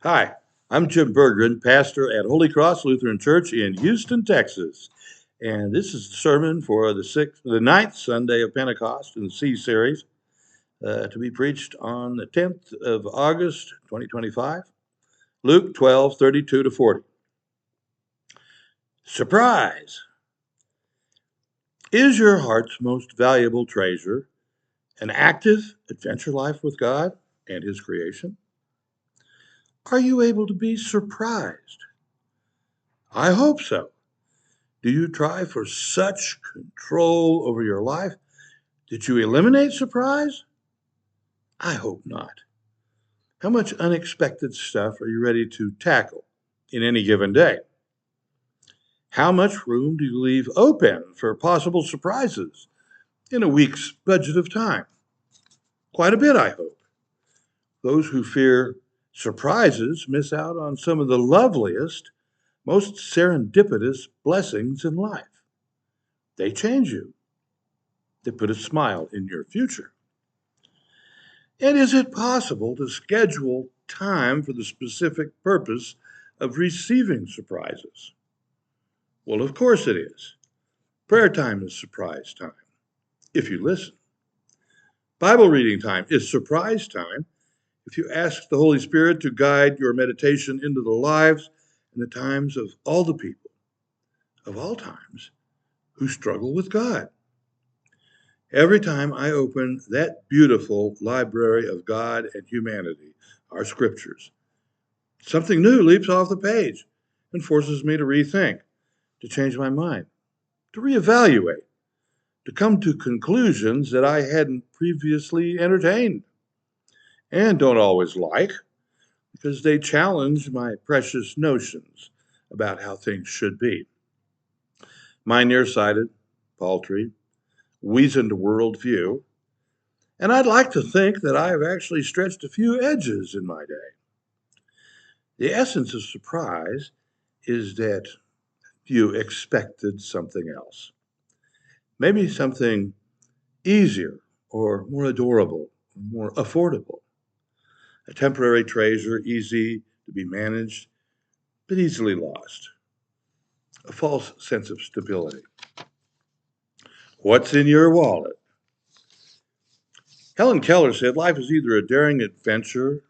Hi, I'm Jim Berggren, pastor at Holy Cross Lutheran Church in Houston, Texas. And this is the sermon for the ninth Sunday of Pentecost in the C series to be preached on the 10th of August, 2025, Luke 12:32 to 40. Surprise! Is your heart's most valuable treasure an active adventure life with God and His creation? Are you able to be surprised? I hope so. Do you try for such control over your life that you eliminate surprise? I hope not. How much unexpected stuff are you ready to tackle in any given day? How much room do you leave open for possible surprises in a week's budget of time? Quite a bit, I hope. Those who fear surprises miss out on some of the loveliest, most serendipitous blessings in life. They change you. They put a smile in your future. And is it possible to schedule time for the specific purpose of receiving surprises? Well, of course it is. Prayer time is surprise time, if you listen. Bible reading time is surprise time if you ask the Holy Spirit to guide your meditation into the lives and the times of all the people, of all times, who struggle with God. Every time I open that beautiful library of God and humanity, our scriptures, something new leaps off the page and forces me to rethink, to change my mind, to reevaluate, to come to conclusions that I hadn't previously entertained and don't always like because they challenge my precious notions about how things should be. My nearsighted, paltry, weazened worldview, and I'd like to think that I have actually stretched a few edges in my day. The essence of surprise is that you expected something else. Maybe something easier or more adorable, more affordable. A temporary treasure, easy to be managed, but easily lost. A false sense of stability. What's in your wallet? Helen Keller said life is either a daring adventure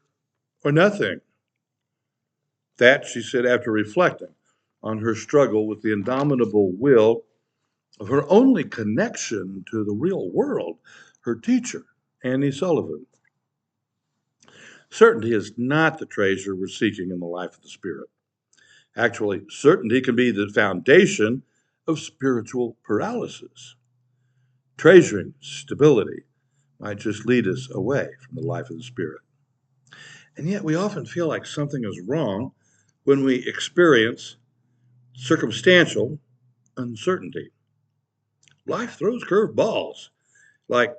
or nothing. That, she said, after reflecting on her struggle with the indomitable will of her only connection to the real world, her teacher, Annie Sullivan. Certainty is not the treasure we're seeking in the life of the Spirit. Actually, certainty can be the foundation of spiritual paralysis. Treasuring stability might just lead us away from the life of the Spirit. And yet, we often feel like something is wrong when we experience circumstantial uncertainty. Life throws curved balls. Like,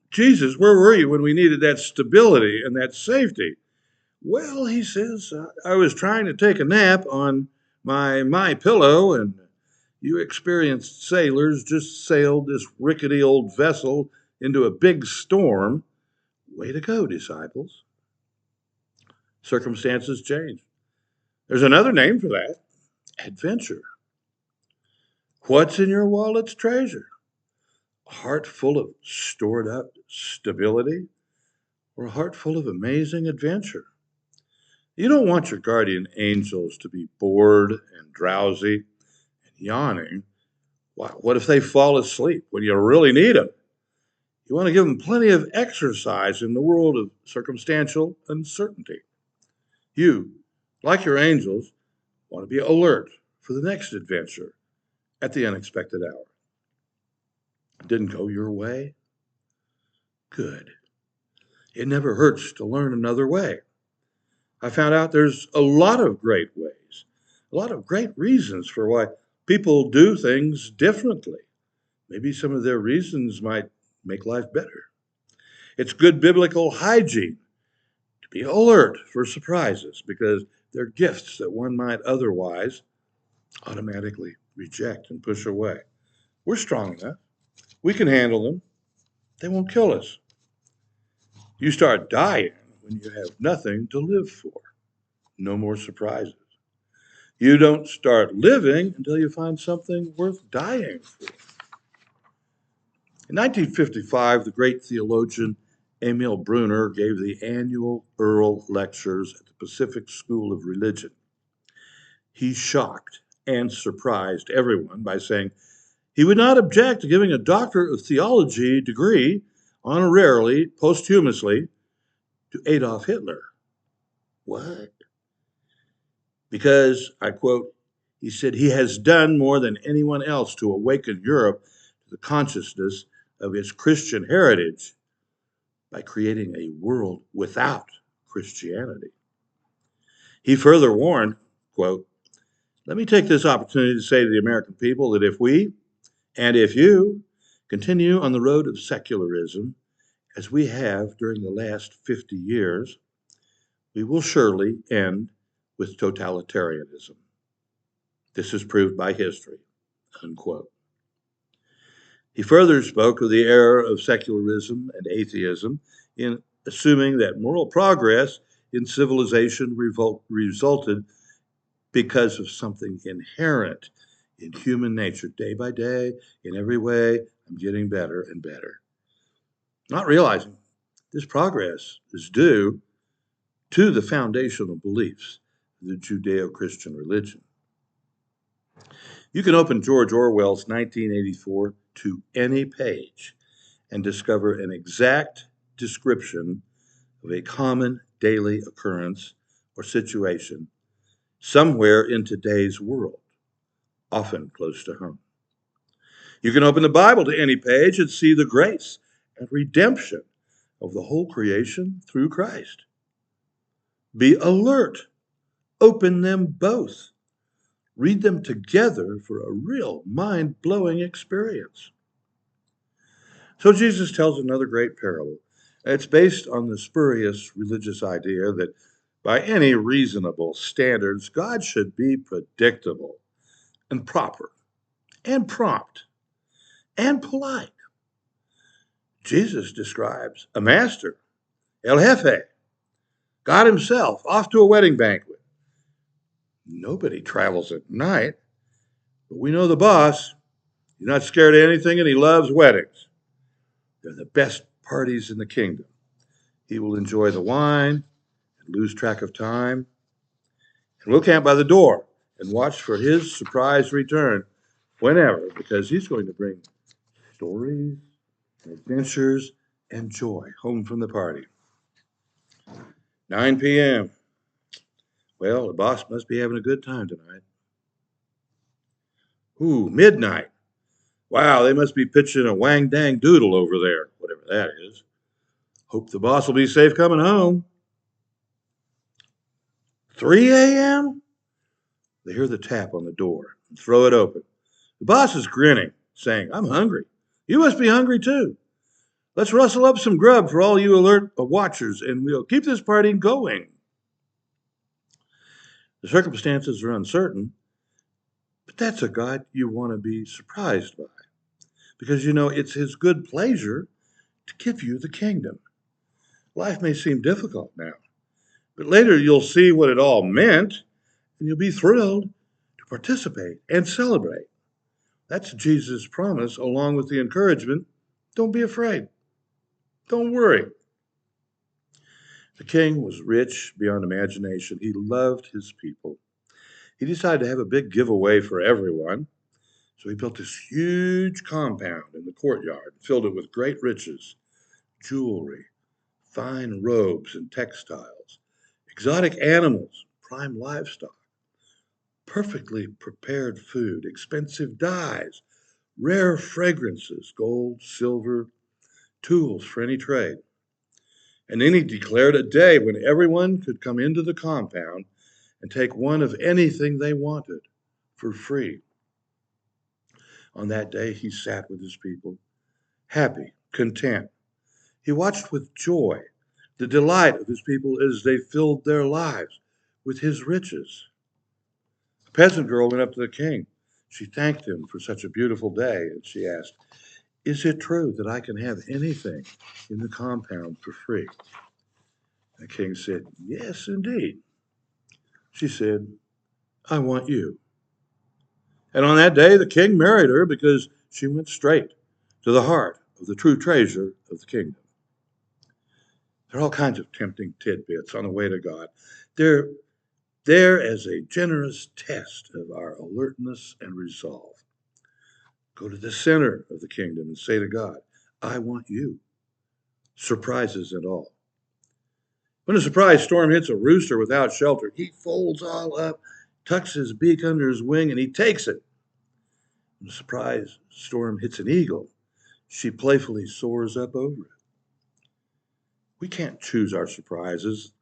Jesus, where were you when we needed that stability and that safety? Well, he says, I was trying to take a nap on my pillow, and you experienced sailors just sailed this rickety old vessel into a big storm. Way to go, disciples. Circumstances change. There's another name for that: adventure. What's in your wallet's treasure? A heart full of stored up stability or a heart full of amazing adventure? You don't want your guardian angels to be bored and drowsy and yawning. What if they fall asleep when you really need them? You want to give them plenty of exercise in the world of circumstantial uncertainty. You, like your angels, want to be alert for the next adventure at the unexpected hour. Didn't go your way? Good. It never hurts to learn another way. I found out there's a lot of great ways, a lot of great reasons for why people do things differently. Maybe some of their reasons might make life better. It's good biblical hygiene to be alert for surprises because they're gifts that one might otherwise automatically reject and push away. We're strong enough. We can handle them. They won't kill us. You start dying when you have nothing to live for. No more surprises. You don't start living until you find something worth dying for. In 1955, the great theologian Emil Brunner gave the annual Earl Lectures at the Pacific School of Religion. He shocked and surprised everyone by saying he would not object to giving a Doctor of Theology degree honorarily, posthumously, to Adolf Hitler. What? Because, I quote, he said he has done more than anyone else to awaken Europe to the consciousness of its Christian heritage by creating a world without Christianity. He further warned, quote, let me take this opportunity to say to the American people that if we, and if you, continue on the road of secularism, as we have during the last 50 years, we will surely end with totalitarianism. This is proved by history, unquote. He further spoke of the error of secularism and atheism in assuming that moral progress in civilization resulted because of something inherent in human nature. Day by day, in every way, I'm getting better and better. Not realizing this progress is due to the foundational beliefs of the Judeo-Christian religion. You can open George Orwell's 1984 to any page and discover an exact description of a common daily occurrence or situation somewhere in today's world, often close to home. You can open the Bible to any page and see the grace and redemption of the whole creation through Christ. Be alert. Open them both. Read them together for a real mind-blowing experience. So Jesus tells another great parable. It's based on the spurious religious idea that by any reasonable standards, God should be predictable and proper and prompt and polite. Jesus describes a master, El Jefe, God himself, off to a wedding banquet. Nobody travels at night, but we know the boss. He's not scared of anything and he loves weddings. They're the best parties in the kingdom. He will enjoy the wine and lose track of time. And we'll camp by the door and watch for his surprise return whenever, because he's going to bring stories, adventures, and joy home from the party. 9 p.m. Well, the boss must be having a good time tonight. Ooh, midnight. Wow, they must be pitching a wang dang doodle over there, whatever that is. Hope the boss will be safe coming home. 3 a.m.? They hear the tap on the door and throw it open. The boss is grinning, saying, I'm hungry. You must be hungry too. Let's rustle up some grub for all you alert watchers, and we'll keep this party going. The circumstances are uncertain, but that's a God you want to be surprised by, because you know it's his good pleasure to give you the kingdom. Life may seem difficult now, but later you'll see what it all meant, and you'll be thrilled to participate and celebrate. That's Jesus' promise, along with the encouragement, don't be afraid. Don't worry. The king was rich beyond imagination. He loved his people. He decided to have a big giveaway for everyone. So he built this huge compound in the courtyard, filled it with great riches, jewelry, fine robes and textiles, exotic animals, prime livestock, perfectly prepared food, expensive dyes, rare fragrances, gold, silver, tools for any trade. And then he declared a day when everyone could come into the compound and take one of anything they wanted for free. On that day, he sat with his people, happy, content. He watched with joy the delight of his people as they filled their lives with his riches. A peasant girl went up to the king. She thanked him for such a beautiful day, and she asked, is it true that I can have anything in the compound for free? The king said, yes, indeed. She said, I want you. And on that day, the king married her because she went straight to the heart of the true treasure of the kingdom. There are all kinds of tempting tidbits on the way to God. They're there as a generous test of our alertness and resolve. Go to the center of the kingdom and say to God, I want you. Surprises and all. When a surprise storm hits a rooster without shelter, he folds all up, tucks his beak under his wing, and he takes it. When a surprise storm hits an eagle, she playfully soars up over it. We can't choose our surprises.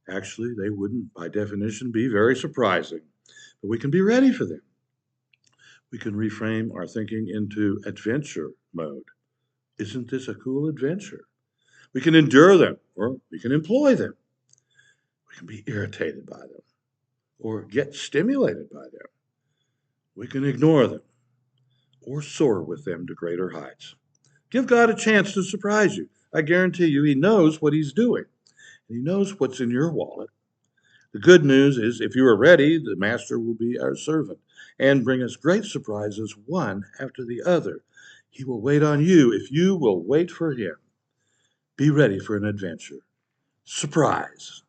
Actually, they wouldn't, by definition, be very surprising, but we can be ready for them. We can reframe our thinking into adventure mode. Isn't this a cool adventure? We can endure them, or we can employ them. We can be irritated by them, or get stimulated by them. We can ignore them, or soar with them to greater heights. Give God a chance to surprise you. I guarantee you, He knows what He's doing. He knows what's in your wallet. The good news is, if you are ready, the Master will be our servant and bring us great surprises one after the other. He will wait on you if you will wait for Him. Be ready for an adventure. Surprise!